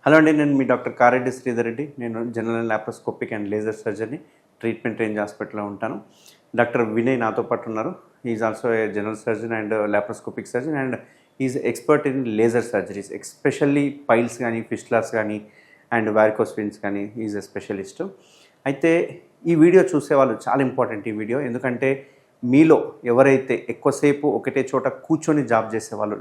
Hello అండి, నేను మీ doctor Kareddy Sridhar Reddy. నేను general laparoscopic and laser surgery treatment range హాస్పిటల్లో ఉంటాను. డాక్టర్ వినయ్ నాతో పాటు ఉన్నారు. Is also a general surgeon and laparoscopic surgeon and is expert in laser surgeries, especially piles కానీ, ఫిస్టులాస్ కానీ అండ్ వారికోస్ వెయిన్స్ కానీ ఈజ్ ఎ స్పెషలిస్ట్. అయితే ఈ వీడియో చూసేవాళ్ళు చాలా ఇంపార్టెంట్ ఈ వీడియో, ఎందుకంటే మీలో ఎవరైతే ఎక్కువసేపు ఒకటే చోట కూర్చొని జాబ్ చేసేవాళ్ళు,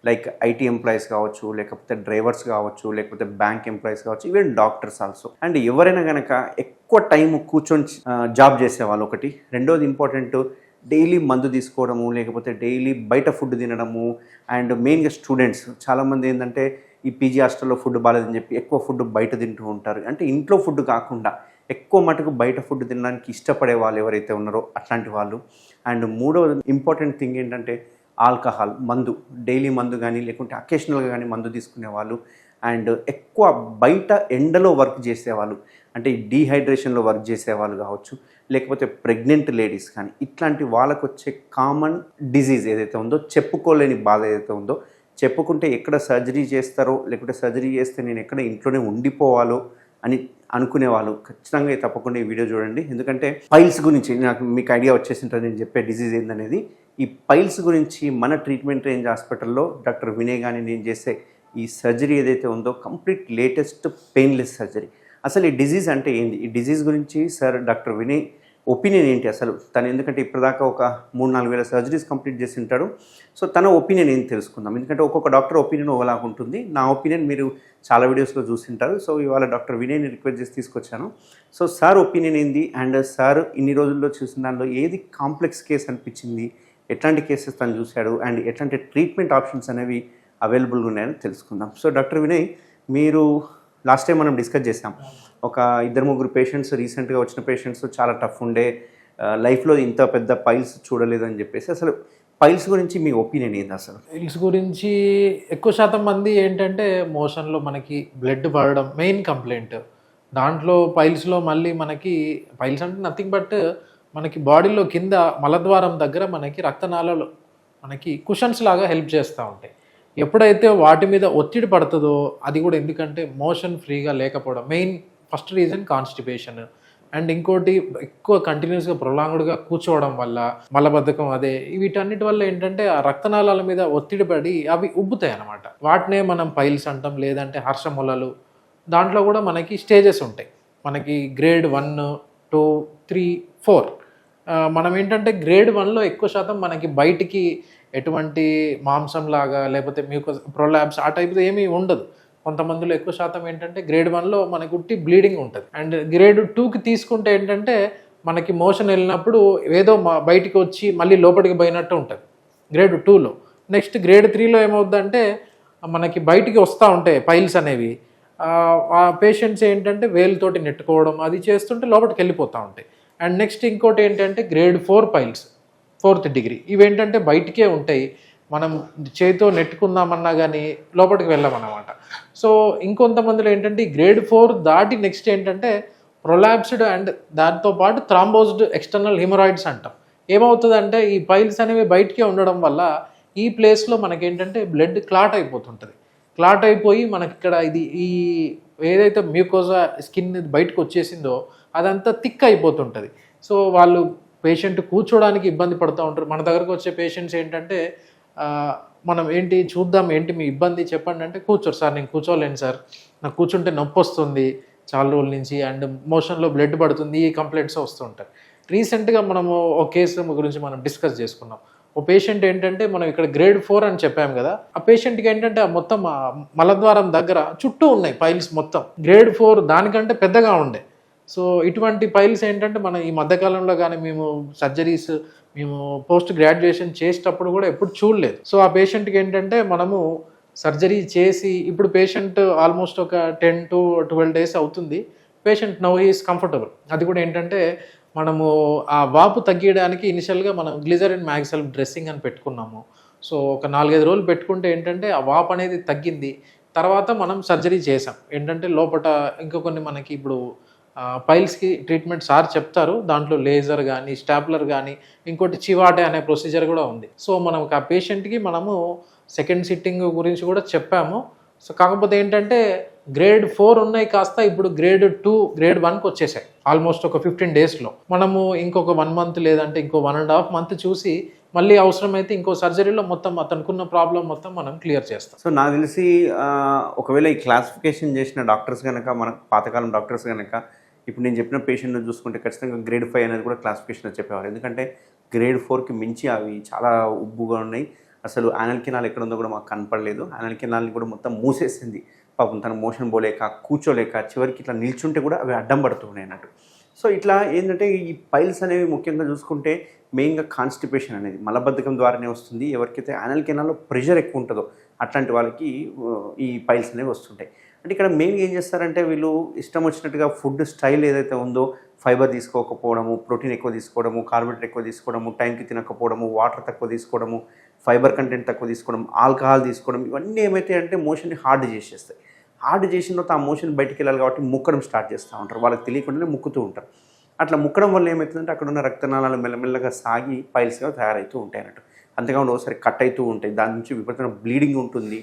లైక్ ఐటీ ఎంప్లాయీస్ కావచ్చు, లేకపోతే డ్రైవర్స్ కావచ్చు, లేకపోతే బ్యాంక్ ఎంప్లాయీస్ కావచ్చు, ఈవెన్ డాక్టర్స్ ఆల్సో, అండ్ ఎవరైనా కనుక ఎక్కువ టైం కూర్చొని జాబ్ చేసేవాళ్ళు ఒకటి. రెండోది ఇంపార్టెంట్, డైలీ మందు తీసుకోవడము, లేకపోతే డైలీ బయట ఫుడ్ తినడము. అండ్ మెయిన్గా స్టూడెంట్స్ చాలామంది ఏంటంటే ఈ పీజీ హాస్టల్లో ఫుడ్ బాగాలేదని చెప్పి ఎక్కువ ఫుడ్ బయట తింటూ ఉంటారు. అంటే ఇంట్లో ఫుడ్ కాకుండా ఎక్కువ మటుకు బయట ఫుడ్ తినడానికి ఇష్టపడే వాళ్ళు ఎవరైతే ఉన్నారో అట్లాంటి వాళ్ళు. అండ్ మూడవ ఇంపార్టెంట్ థింగ్ ఏంటంటే ఆల్కహాల్, మందు, డైలీ మందు కానీ లేకుంటే అకేషనల్గా కానీ మందు తీసుకునే వాళ్ళు. అండ్ ఎక్కువ బయట ఎండలో వర్క్ చేసేవాళ్ళు, అంటే డీహైడ్రేషన్లో వర్క్ చేసేవాళ్ళు కావచ్చు, లేకపోతే ప్రెగ్నెంట్ లేడీస్ కానీ, ఇట్లాంటి వాళ్ళకు వచ్చే కామన్ డిజీజ్ ఏదైతే ఉందో, చెప్పుకోలేని బాధ ఏదైతే ఉందో, చెప్పుకుంటే ఎక్కడ సర్జరీ చేస్తారో లేకుంటే సర్జరీ చేస్తే నేను ఎక్కడ ఇంట్లోనే ఉండిపోవాలో అని అనుకునే వాళ్ళు ఖచ్చితంగా తప్పకుండా ఈ వీడియో చూడండి. ఎందుకంటే పైల్స్ గురించి నాకు మీకు ఐడియా వచ్చేసింటుంది నేను చెప్పే డిజీజ్ ఏందనేది. ఈ పైల్స్ గురించి మన ట్రీట్మెంట్ రేంజ్ హాస్పిటల్లో డాక్టర్ వినయ్ కానీ నేను చేసే ఈ సర్జరీ ఏదైతే ఉందో కంప్లీట్ లేటెస్ట్ పెయిన్లెస్ సర్జరీ. అసలు ఈ డిజీజ్ అంటే ఏంది, ఈ డిజీజ్ గురించి సార్ డాక్టర్ వినయ్ ఒపీనియన్ ఏంటి అసలు తను, ఎందుకంటే ఇప్పటిదాకా ఒక 3-4 వేల సర్జరీస్ కంప్లీట్ చేసి ఉంటాడు. సో తన ఒపీనియన్ ఏంటి తెలుసుకుందాం. ఎందుకంటే ఒక్కొక్క డాక్టర్ ఒపీనియన్ ఒకలాగా ఉంటుంది. నా ఒపీనియన్ మీరు చాలా వీడియోస్లో చూసింటారు. సో ఇవాళ డాక్టర్ వినయ్ని రిక్వెస్ట్ చేసి తీసుకొచ్చాను. సో సార్ ఒపీనియన్ ఏంది, అండ్ సార్ ఇన్ని రోజుల్లో చూసిన దానిలో ఏది కాంప్లెక్స్ కేసు అనిపించింది, ఎట్లాంటి కేసెస్ తను చూశాడు, అండ్ ఎట్లాంటి ట్రీట్మెంట్ ఆప్షన్స్ అనేవి అవైలబుల్గా ఉన్నాయని తెలుసుకుందాం. సో డాక్టర్ వినయ్, మీరు లాస్ట్ టైం మనం డిస్కస్ చేసాం, ఒక 2-3 పేషెంట్స్ రీసెంట్గా వచ్చిన పేషెంట్స్ చాలా టఫ్ ఉండే, లైఫ్లో ఇంత పెద్ద పైల్స్ చూడలేదని చెప్పేసి, అసలు పైల్స్ గురించి మీ ఒపీనియన్ ఏంది? అసలు పైల్స్ గురించి ఎక్కువ శాతం మంది ఏంటంటే మోషన్లో మనకి బ్లడ్ పడడం మెయిన్ కంప్లైంట్. దాంట్లో పైల్స్లో మళ్ళీ మనకి పైల్స్ అంటే నథింగ్ బట్ మనకి బాడీలో కింద మలద్వారం దగ్గర మనకి రక్తనాళాలు మనకి కుషన్స్ లాగా హెల్ప్ చేస్తూ ఉంటాయి. ఎప్పుడైతే వాటి మీద ఒత్తిడి పడుతుందో, అది కూడా ఎందుకంటే మోషన్ ఫ్రీగా లేకపోవడం main first reason constipation. And ఇంకోటి ఎక్కువ కంటిన్యూస్గా ప్రొలాంగ్డ్గా కూర్చోవడం వల్ల మలబద్ధకం, అదే వీటన్నిటి వల్ల ఏంటంటే ఆ రక్తనాళాల మీద ఒత్తిడి పడి అవి ఉబ్బుతాయి అన్నమాట. వాటినే మనం పైల్స్ అంటాం, లేదంటే హర్షములలు. దాంట్లో కూడా మనకి స్టేజెస్ ఉంటాయి, మనకి గ్రేడ్ 1, 2, 3, 4. మనం ఏంటంటే గ్రేడ్ 1లో ఎక్కువ శాతం మనకి బయటికి ఎటువంటి మాంసంలాగా లేకపోతే మ్యూకస్ ప్రొలాబ్స్ ఆ టైప్లో ఏమీ ఉండదు. కొంతమందిలో ఎక్కువ శాతం ఏంటంటే గ్రేడ్ 1లో మనకి ఉట్టి బ్లీడింగ్ ఉంటుంది. అండ్ గ్రేడ్ 2కి తీసుకుంటే ఏంటంటే మనకి మోషన్ వెళ్ళినప్పుడు ఏదో బయటికి వచ్చి మళ్ళీ లోపలికి పోయినట్టు ఉంటుంది గ్రేడ్ 2లో. నెక్స్ట్ గ్రేడ్ 3లో ఏమవుద్దంటే మనకి బయటికి వస్తూ ఉంటాయి పైల్స్ అనేవి. ఆ పేషెంట్స్ ఏంటంటే వేలుతోటి నెట్టుకోవడం అది చేస్తుంటే లోపలికి వెళ్ళిపోతూ ఉంటాయి. అండ్ నెక్స్ట్ ఇంకోటి ఏంటంటే గ్రేడ్ 4 పైల్స్, 4th డిగ్రీ. ఇవేంటంటే బయటికే ఉంటాయి, మనం చేతితో నెట్టుకుందామన్నా కానీ లోపలికి వెళ్ళామన్నమాట. సో ఇంకొంతమందిలో ఏంటంటే గ్రేడ్ 4 దాటి నెక్స్ట్ ఏంటంటే ప్రొలాప్స్డ్ అండ్ దాంతోపాటు థ్రాంబోజ్డ్ ఎక్స్టర్నల్ హిమరాయిడ్స్ అంటాం. ఏమవుతుందంటే ఈ పైల్స్ అనేవి బయటికే ఉండడం వల్ల ఈ ప్లేస్లో మనకేంటంటే బ్లడ్ క్లాట్ అయిపోతుంటుంది. క్లాట్ అయిపోయి మనకి ఇక్కడ ఈ ఏదైతే మ్యూకోజా స్కిన్ బయటకు వచ్చేసిందో అదంతా థిక్ అయిపోతుంటుంది. సో వాళ్ళు పేషెంట్ కూర్చోడానికి ఇబ్బంది పడుతూ ఉంటారు. మన దగ్గరకు వచ్చే పేషెంట్స్ ఏంటంటే మనం ఏంటి చూద్దాం, ఏంటి మీ ఇబ్బంది చెప్పండి అంటే, కూర్చోరు సార్, నేను కూర్చోలేను సార్, నాకు కూర్చుంటే నొప్పి వస్తుంది చాలా రోజుల నుంచి, అండ్ మోషన్లో బ్లడ్ పడుతుంది, ఈ కంప్లైంట్స్ వస్తుంటాయి. రీసెంట్గా మనము ఒక కేసు గురించి మనం డిస్కస్ చేసుకున్నాం. ఓ పేషెంట్ ఏంటంటే మనం ఇక్కడ గ్రేడ్ 4 అని చెప్పాము కదా, ఆ పేషెంట్కి ఏంటంటే మొత్తం మలద్వారం దగ్గర చుట్టూ ఉన్నాయి పైల్స్ మొత్తం. గ్రేడ్ 4 దానికంటే పెద్దగా ఉండే. సో ఇటువంటి పైల్స్ ఏంటంటే మన ఈ మధ్యకాలంలో కానీ మేము సర్జరీస్ మేము పోస్ట్ గ్రాడ్యుయేషన్ చేసేటప్పుడు కూడా ఎప్పుడు చూడలేదు. సో ఆ పేషెంట్కి ఏంటంటే మనము సర్జరీ చేసి ఇప్పుడు పేషెంట్ ఆల్మోస్ట్ ఒక 10 to 12 days అవుతుంది. Patient now is comfortable. అది కూడా ఏంటంటే మనము ఆ వాపు తగ్గించడానికి ఇనిషియల్గా మనం గ్లిజరిన్ మ్యాక్సెల్ డ్రెస్సింగ్ అని పెట్టుకున్నాము. సో ఒక 4-5 రోజులు పెట్టుకుంటే ఏంటంటే ఆ వాపు అనేది తగ్గింది. తర్వాత మనం సర్జరీ చేసాం. ఏంటంటే లోపల ఇంకా కొన్ని మనకి ఇప్పుడు పైల్స్కి ట్రీట్మెంట్ సార్ చెప్తారు, దాంట్లో లేజర్ కానీ స్టాప్లర్ కానీ ఇంకోటి చివాటే అనే ప్రొసీజర్ కూడా ఉంది. సో మనకు ఆ పేషెంట్కి మనము సెకండ్ సిట్టింగ్ గురించి కూడా చెప్పాము. సో కాకపోతే ఏంటంటే గ్రేడ్ 4 ఉన్నాయి కాస్త ఇప్పుడు గ్రేడ్ 2 గ్రేడ్ 1కి వచ్చేసాయి ఆల్మోస్ట్ ఒక 15 డేస్లో. మనము ఇంకొక 1 మంత్ లేదంటే ఇంకో 1.5 మంత్ చూసి మళ్ళీ అవసరమైతే ఇంకో సర్జరీలో మొత్తం అతనుకున్న ప్రాబ్లం మొత్తం మనం క్లియర్ చేస్తాం. సో నాకు తెలిసి ఒకవేళ ఈ క్లాసిఫికేషన్ చేసిన డాక్టర్స్ కనుక మన పాతకాలం డాక్టర్స్ కనుక ఇప్పుడు నేను చెప్పిన పేషెంట్ని చూసుకుంటే ఖచ్చితంగా గ్రేడ్ 5 అనేది కూడా క్లాసిఫికేషన్ చెప్పేవారు. ఎందుకంటే గ్రేడ్ 4కి మించి అవి చాలా ఉబ్బుగా ఉన్నాయి. అసలు యానల్ కెనాల్ ఎక్కడ ఉందో కూడా మాకు కనపడలేదు. యానల్ కెనాల్ని కూడా మొత్తం మూసేసింది. పాపం తన మోషన్ పోలేక కూర్చోలేక చివరికి ఇట్లా నిల్చుంటే కూడా అవి అడ్డం పడుతున్నాయి అన్నట్టు. సో ఇట్లా ఏంటంటే ఈ పైల్స్ అనేవి ముఖ్యంగా చూసుకుంటే మెయిన్గా కాన్స్టిపేషన్ అనేది మలబద్ధకం ద్వారానే వస్తుంది. ఎవరికైతే యానల్ కెనాల్లో ప్రెషర్ ఎక్కువ ఉంటుందో అట్లాంటి వాళ్ళకి ఈ పైల్స్ అనేవి వస్తుంటాయి. అంటే ఇక్కడ మెయిన్గా ఏం చేస్తారంటే వీళ్ళు ఇష్టం వచ్చినట్టుగా ఫుడ్ స్టైల్ ఏదైతే ఉందో ఫైబర్ తీసుకోకపోవడము, ప్రోటీన్ ఎక్కువ తీసుకోవడము, కార్బోహైడ్రేట్ ఎక్కువ తీసుకోవడము, టైంకి తినకపోవడము, వాటర్ తక్కువ తీసుకోవడము, ఫైబర్ కంటెంట్ తక్కువ తీసుకోవడం, ఆల్కహాల్ తీసుకోవడం, ఇవన్నీ ఏమైతే అంటే మోషన్ని హార్డ్ చేసేస్తాయి. హార్డ్ చేసిన తర్వాత ఆ మోషన్ బయటికి వెళ్ళాలి కాబట్టి ముక్కడం స్టార్ట్ చేస్తూ ఉంటారు. వాళ్ళకి తెలియకుండానే ముక్కుతూ ఉంటారు. అట్లా ముక్కడం వల్ల ఏమవుతుందంటే అక్కడ ఉన్న రక్తనాళాలు మెల్లమెల్లగా సాగి పైల్స్గా తయారవుతూ ఉంటాయి అన్నట్టు. అంతేకాకుండా ఒకసారి కట్ అవుతూ ఉంటాయి. దాని నుంచి విపరీతమైన బ్లీడింగ్ ఉంటుంది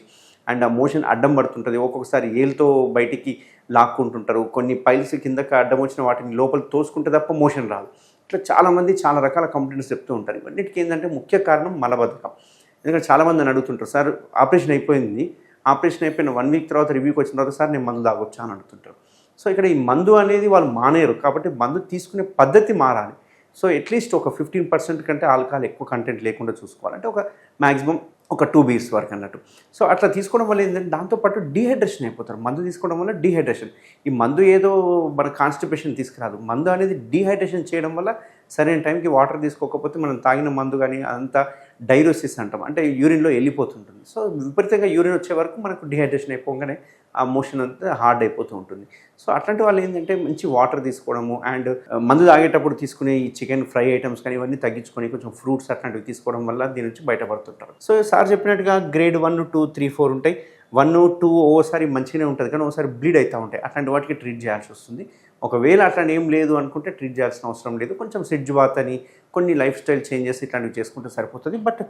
అండ్ ఆ మోషన్ అడ్డం పడుతుంటుంది. ఒక్కొక్కసారి ఏలుతో బయటికి లాక్కుంటుంటారు. కొన్ని పైల్స్ కిందకి అడ్డం వచ్చిన వాటిని లోపలికి తోసుకుంటే తప్ప మోషన్ రాదు. ఇట్లా చాలామంది చాలా రకాల కంప్లైంట్స్ చెప్తూ ఉంటారు. ఇవన్నిటికీ ఏంటంటే ముఖ్య కారణం మలబద్ధకం. ఎందుకంటే చాలామంది అని అడుగుతుంటారు, సార్ ఆపరేషన్ అయిపోయింది, ఆపరేషన్ అయిపోయిన 1 వీక్ తర్వాత రివ్యూకి వచ్చిన తర్వాత సార్ నేను మందు తాగొచ్చా అని అడుగుతుంటారు. సో ఇక్కడ ఈ మందు అనేది వాళ్ళు మానేరు కాబట్టి మందు తీసుకునే పద్ధతి మారాలి. సో అట్లీస్ట్ ఒక 15% కంటే ఆల్కహాల్ ఎక్కువ కంటెంట్ లేకుండా చూసుకోవాలి. అంటే ఒక మ్యాక్సిమం ఒక 2 బీర్స్ వరకు అన్నట్టు. సో అట్లా తీసుకోవడం వల్ల ఏంటంటే దాంతోపాటు డీహైడ్రేషన్ అయిపోతారు. మందు తీసుకోవడం వల్ల డీహైడ్రేషన్. ఈ మందు ఏదో మన కాన్స్టిపేషన్ తీసుకురాదు. మందు అనేది డీహైడ్రేషన్ చేయడం వల్ల సరైన టైంకి వాటర్ తీసుకోకపోతే మనం తాగిన మందు కానీ అదంతా డైరోసిస్ అంటాం, అంటే యూరిన్లో వెళ్ళిపోతుంటుంది. సో విపరీతంగా యూరిన్ వచ్చే వరకు మనకు డీహైడ్రేషన్ అయిపోగానే ఆ మోషన్ అంతా హార్డ్ అయిపోతూ ఉంటుంది. సో అట్లాంటి వాళ్ళు ఏంటంటే మంచి వాటర్ తీసుకోవడము అండ్ మందు తాగేటప్పుడు తీసుకునే ఈ చికెన్ ఫ్రై ఐటమ్స్ కానీ ఇవన్నీ తగ్గించుకొని కొంచెం ఫ్రూట్స్ అట్లాంటివి తీసుకోవడం వల్ల దీని నుంచి బయటపడుతుంటారు. సో సార్ చెప్పినట్టుగా గ్రేడ్ 1, 2, 3, 4 ఉంటాయి. 1, 2 ఓసారి మంచిగానే ఉంటుంది కానీ ఒకసారి బ్లీడ్ అవుతూ ఉంటాయి. అట్లాంటి వాటికి ట్రీట్ చేయాల్సి వస్తుంది. ఒకవేళ అట్లాంటి ఏం లేదు అనుకుంటే ట్రీట్ చేయాల్సిన అవసరం లేదు. కొంచెం సిడ్జ్ బాత్ అని కొన్ని లైఫ్ స్టైల్ చేంజెస్ ఇట్లాంటివి చేసుకుంటే సరిపోతుంది. బట్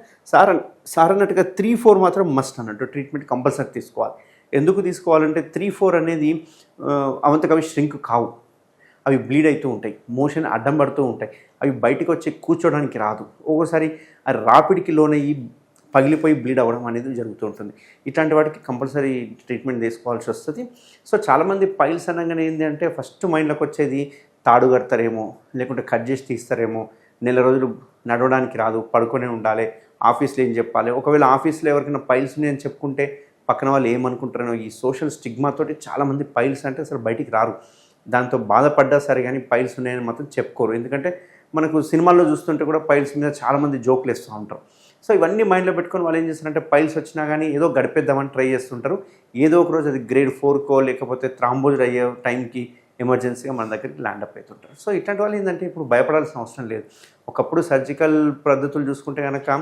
సార్ అన్నట్టుగా 3, 4 మాత్రం మస్ట్ అన్నట్టు ట్రీట్మెంట్ కంపల్సరీ తీసుకోవాలి. ఎందుకు తీసుకోవాలంటే 3, 4 అనేది అవంతకవి ష్రింక్ కావు. అవి బ్లీడ్ అవుతూ ఉంటాయి, మోషన్ అడ్డం పడుతూ ఉంటాయి, అవి బయటికి వచ్చి కూర్చోడానికి రాదు. ఒక్కోసారి ఆ రాపిడికి లోనయ్యి పగిలిపోయి బ్లీడ్ అవ్వడం అనేది జరుగుతూ ఉంటుంది. ఇట్లాంటి వాటికి కంపల్సరీ ట్రీట్మెంట్ తీసుకోవాల్సి వస్తుంది. సో చాలామంది పైల్స్ అనగానే ఏంటి అంటే ఫస్ట్ మైండ్లోకి వచ్చేది తాడు కడతారేమో, లేకుంటే కట్ చేసి తీస్తారేమో, నెల రోజులు నడవడానికి రాదు, పడుకొనే ఉండాలి, ఆఫీస్లో ఏం చెప్పాలి, ఒకవేళ ఆఫీస్లో ఎవరికైనా పైల్స్ ఉన్నాయని చెప్పుకుంటే పక్కన వాళ్ళు ఏమనుకుంటారో ఈ సోషల్ స్టిగ్మాతోటి చాలామంది పైల్స్ అంటే అసలు బయటికి రారు. దాంతో బాధపడ్డా సరే కానీ పైల్స్ ఉన్నాయని మాత్రం చెప్పుకోరు. ఎందుకంటే మనకు సినిమాల్లో చూస్తుంటే కూడా పైల్స్ మీద చాలామంది జోకులు వేస్తూ ఉంటారు. సో ఇవన్నీ మైండ్లో పెట్టుకొని వాళ్ళు ఏం చేస్తారంటే పైల్స్ వచ్చినా కానీ ఏదో గడిపేద్దామని ట్రై చేస్తుంటారు. ఏదో ఒక రోజు అది గ్రేడ్ 4కో లేకపోతే థ్రాంబోజ్ అయ్యే టైంకి ఎమర్జెన్సీగా మన దగ్గరికి ల్యాండ్ అప్ అవుతుంటారు. సో ఇట్లాంటి వాళ్ళు ఏంటంటే ఇప్పుడు భయపడాల్సిన అవసరం లేదు. ఒకప్పుడు సర్జికల్ పద్ధతులు చూసుకుంటే కనుక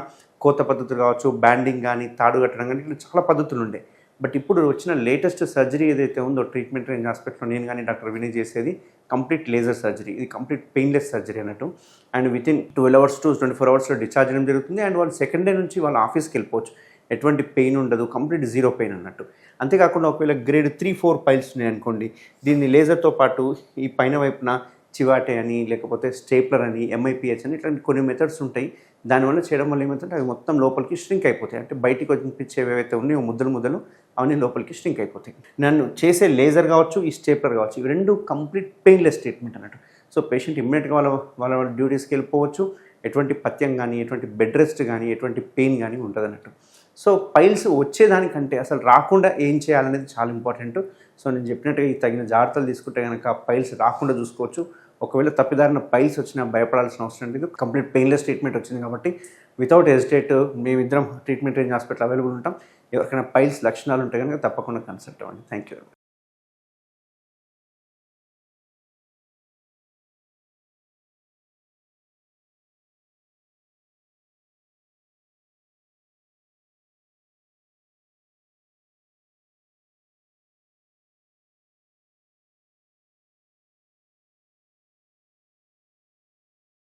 కోత పద్ధతులు కావచ్చు, బ్యాండింగ్ కానీ, తాడు కట్టడం కానీ ఇట్లా చాలా పద్ధతులు ఉండే. బట్ ఇప్పుడు వచ్చిన లేటెస్ట్ సర్జరీ ఏదైతే ఉందో ట్రీట్మెంట్ రేంజ్ ఆస్పెక్ట్లో నేను కానీ డాక్టర్ వినయ్ చేసేది కంప్లీట్ లేజర్ సర్జరీ. ఇది కంప్లీట్ పెయిన్లెస్ సర్జరీ అన్నట్టు. And within 12 hours to 24 hours discharge చేయడం జరుగుతుంది. అండ్ వాళ్ళు సెకండ్ డే నుంచి వాళ్ళ ఆఫీస్కి వెళ్ళిపోవచ్చు. ఎటువంటి పెయిన్ ఉండదు, కంప్లీట్ జీరో పెయిన్ అన్నట్టు. అంతేకాకుండా ఒకవేళ గ్రేడ్ 3, 4 పైల్స్ ఉన్నాయనుకోండి, దీన్ని లేజర్తో పాటు ఈ పైన వైపున చివాటే అని లేకపోతే స్టేప్లర్ అని MIPH అని ఇట్లాంటి కొన్ని మెథడ్స్ ఉంటాయి. దానివల్ల చేయడం వల్ల ఏమవుతుంటే అవి మొత్తం లోపలికి ష్రింక్ అయిపోతాయి. అంటే బయటికి కనిపించేవి ఏవైతే ఉన్నాయో ముద్దలు అవన్నీ లోపలికి ష్రింక్ అయిపోతాయి. నన్ను చేసే లేజర్ కావచ్చు, ఈ స్టేప్లర్ కావచ్చు, ఇవి రెండు కంప్లీట్ పెయిన్లెస్ ట్రీట్మెంట్ అన్నట్టు. సో పేషెంట్ ఇమ్మీడియట్గా వాళ్ళ డ్యూటీస్కి వెళ్ళిపోవచ్చు. ఎటువంటి పథ్యం కానీ, ఎటువంటి బెడ్ రెస్ట్ కానీ, ఎటువంటి పెయిన్ కానీ ఉంటుంది అన్నట్టు. సో పైల్స్ వచ్చేదానికంటే అసలు రాకుండా ఏం చేయాలనేది చాలా ఇంపార్టెంట్. సో నేను చెప్పినట్టుగా ఈ తగిన జాగ్రత్తలు తీసుకుంటే కనుక పైల్స్ రాకుండా చూసుకోవచ్చు. ఒకవేళ తప్పిదారిన పైల్స్ వచ్చినా భయపడాల్సిన అవసరం లేదు. కంప్లీట్ పెయిన్లెస్ ట్రీట్మెంట్ వచ్చింది కాబట్టి వితౌట్ హెసిటేట్ మేమిద్దరం ట్రీట్మెంట్ రేంజ్ హాస్పిటల్ అవైలబుల్ ఉంటాం. ఎవరికైనా పైల్స్ లక్షణాలు ఉంటే కనుక తప్పకుండా కన్సల్ట్ అవ్వండి. Thank you.